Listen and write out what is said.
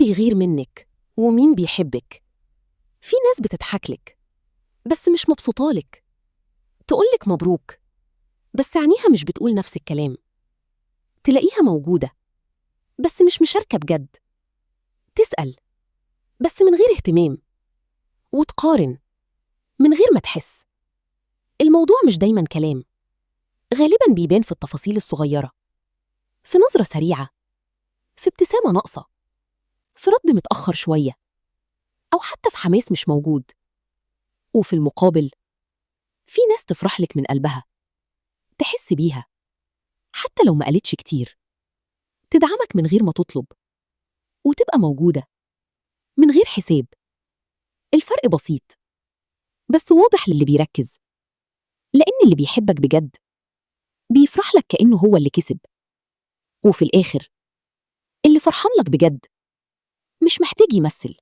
بيغير منك ومين بيحبك. في ناس بتضحكلك بس مش مبسوطالك، تقولك مبروك بس عينيها مش بتقول نفس الكلام، تلاقيها موجودة بس مش مشاركة بجد، تسأل بس من غير اهتمام، وتقارن من غير ما تحس. الموضوع مش دايما كلام، غالبا بيبان في التفاصيل الصغيرة، في نظرة سريعة، في ابتسامة ناقصة، في رد متأخر شوية، أو حتى في حماس مش موجود. وفي المقابل في ناس تفرح لك من قلبها، تحس بيها حتى لو ما قالتش كتير، تدعمك من غير ما تطلب، وتبقى موجودة من غير حساب. الفرق بسيط بس واضح للي بيركز، لأن اللي بيحبك بجد بيفرح لك كأنه هو اللي كسب، وفي الآخر اللي فرحان لك بجد مش محتاج يمثل.